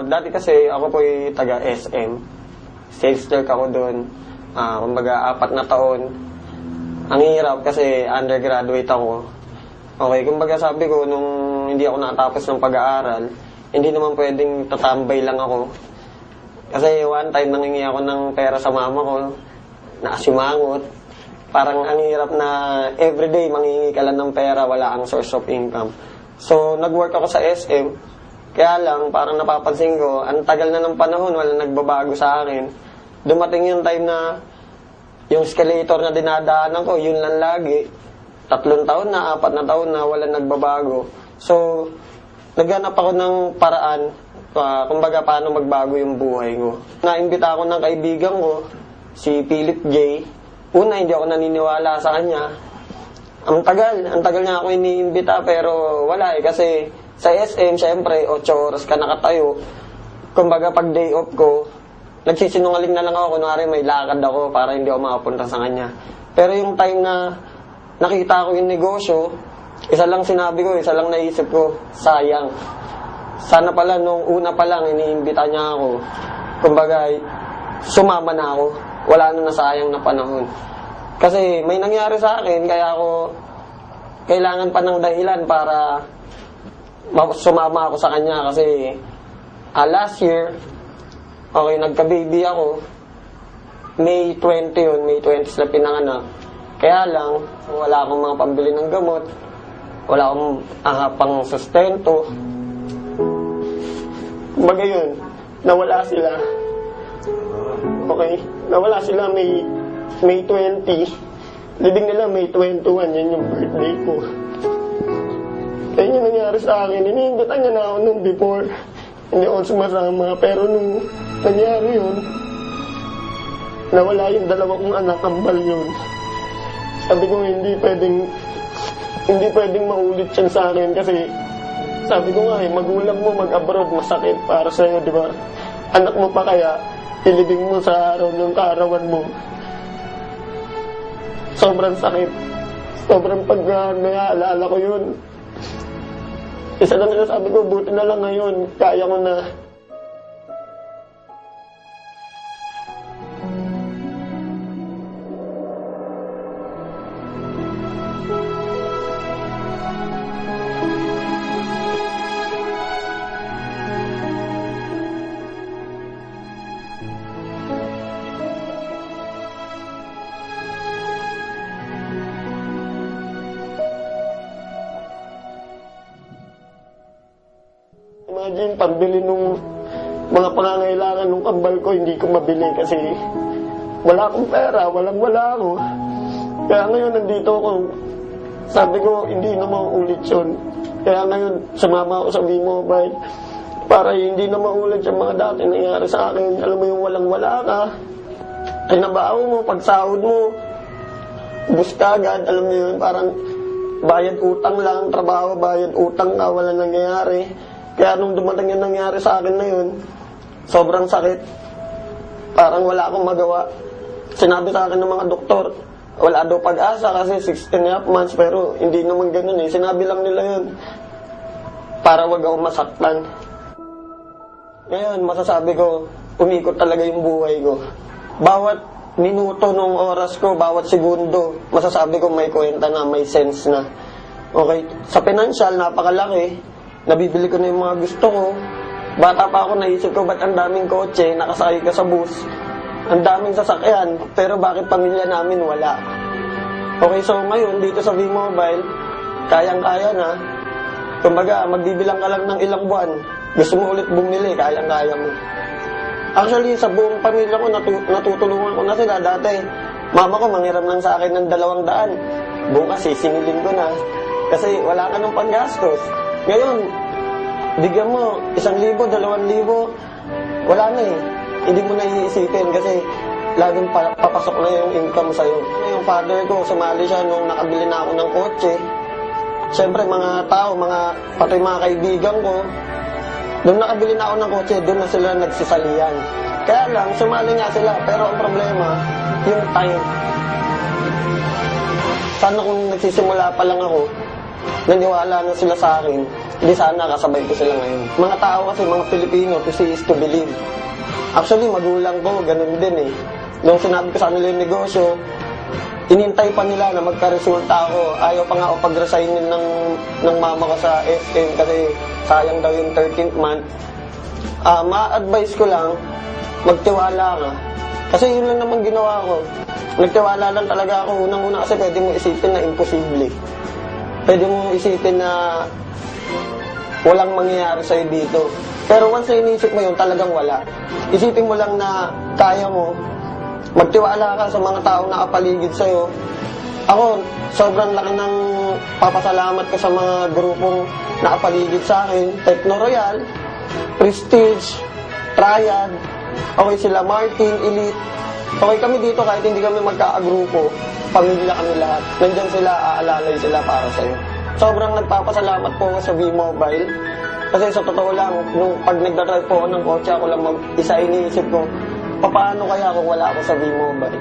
dati kasi ako po ay taga SM. Sales clerk ako doon. Kumbaga, 4 na taon. Ang hirap kasi undergraduate ako. Okay, kumbaga sabi ko, nung hindi ako nakatapos ng pag-aaral, hindi naman pwedeng tatambay lang ako. Kasi one time nangingi ako ng pera sa mama ko, nakasimangot. Parang ang hirap na everyday mangingi ka lang ng pera, wala kang source of income. So, nag-work ako sa SM. Kaya lang, parang napapansin ko, ang tagal na ng panahon, wala nagbabago sa akin. Dumating yung time na yung escalator na dinadaanan ko, yun lang lagi. 3 taon na, 4 na taon na, wala nagbabago. So, naghanap ako ng paraan, kumbaga paano magbago yung buhay ko. Naimbita ako ng kaibigan ko, si Philip J. Una, hindi ako naniniwala sa kanya. Ang tagal niya ako iniimbita, pero wala kasi sa SM, syempre, 8 oras ka nakatayo. Kumbaga, pag day off ko, nagsisinungaling na lang ako, kunwari may lakad ako para hindi ako makapunta sa kanya. Pero yung time na nakita ko yung negosyo, isa lang sinabi ko, isa lang naisip ko, sayang. Sana pala, nung una pa lang, iniimbita niya ako. Kumbaga, sumama na ako. Wala na nasayang na panahon. Kasi may nangyari sa akin, kaya ako kailangan pa ng dahilan para sumama ako sa kanya. Kasi last year, okay, nagka-baby ako. May 20 yun, May 20 sila pinanganak. Kaya lang, wala akong mga pambili ng gamot. Wala akong pang sustento. Kumbaga yun, nawala sila. Okay, nawala sila May 20. Libing nila May 21, yan yung birthday ko. Kaya yun nangyari sa akin. Iniingitan niya na ako nung before. Hindi ako sumasama. Pero nung nangyari yun, nawala yung 2 kong anak, kambal yun. Sabi ko, hindi pwedeng maulit yan sa akin kasi sabi ko nga magulang mo mag-abroad, masakit para sa'yo, di ba? Anak mo pa kaya, ilibing mo sa araw ng kaarawan mo. Sobrang sakit. Sobrang pag naalala ko yun. Isa lang na sabi ko, buti na lang ngayon, kaya ko na. Imagine, pambili nung mga pangangailangan nung kambal ko, hindi ko mabili kasi wala akong pera, wala ako. Kaya ngayon, nandito ako. Sabi ko, hindi na mauulit yun. Kaya ngayon, sumama ako sa V-Mobile para hindi na maulit yung mga dati nangyari sa akin. Alam mo yung walang-wala ka, kinabaho mo, pagsahod mo, bus ka agad, alam mo yun, parang bayad utang lang, trabaho, bayad utang ka, wala nangyayari. Kaya nung dumating yung nangyari sa akin na yun, sobrang sakit. Parang wala akong magawa. Sinabi sa akin ng mga doktor, wala daw pag-asa kasi 16.5 months, pero hindi naman ganun eh. Sinabi lang nila yun para wag ako masaktan. Ngayon, masasabi ko, umikot talaga yung buhay ko. Bawat minuto nung oras ko, bawat segundo, masasabi ko may kwenta na, may sense na. Okay, sa financial, napakalaki. Nabibili ko na yung mga gusto ko. Bata pa ako, naisip ko, ba't ang daming kotse, nakasakay ka sa bus, ang daming sasakyan, pero bakit pamilya namin wala? Okay, so ngayon, dito sa V-Mobile, kayang-kaya na. Kumbaga, magbibilang ka lang ng ilang buwan. Gusto mo ulit bumili, kayang-kaya mo. Actually, sa buong pamilya ko, natutulungan ko na sila. Dati, mama ko manghiram lang sa akin ng 200. Bukas, sisingilin ko na. Kasi wala ka ng panggastos. Ngayon, bigyan mo 1,000, 2,000, wala na eh. Hindi mo na iisipin kasi laging papasok na yung income sa'yo. Yung father ko, sumali siya nung nakabili na ako ng kotse. Siyempre, mga tao, pati mga kaibigan ko, nung nakabili na ako ng kotse, doon na sila nagsisalihan. Kaya lang, sumali nga sila, pero ang problema, yung time. Sana kung nagsisimula pa lang ako, naniwala na sila sa akin, di sana kasabay ko sila ngayon. Mga tao kasi, mga Pilipino, to see is to believe. Actually, magulang ko, ganun din eh. Nung sinabi ko sa kanila yung negosyo, inintay pa nila na magka-resulta ako. Ayaw pa nga ako pag-resignin ng mama ko sa SM kasi sayang daw yung 13th month. Ma-advise ko lang, magtiwala ka. Kasi yun lang naman ginawa ko. Nagtiwala lang talaga ako. Unang-una kasi pwede mo isipin na imposible. Pwede mo isipin na walang mangyayari sa'yo dito. Pero once na inisip mo yun, talagang wala. Isipin mo lang na kaya mo. Magtiwala ka sa mga taong nakapaligid sa'yo. Ako, sobrang laki ng papasalamat ko sa mga grupong nakapaligid sa akin. Techno Royal, Prestige, Triad, okay sila Martin, Elite. Okay kami dito kahit hindi kami magkakagrupo. Pamilya kami lahat. Nandyan sila, aalalay sila para sa'yo. Sobrang nagpapasalamat po ako sa V-Mobile. Kasi sa totoo lang, nung pag nagdadrive po ako ng kotse, ako lang isa iniisip ko, paano kaya kung wala ako sa V-Mobile?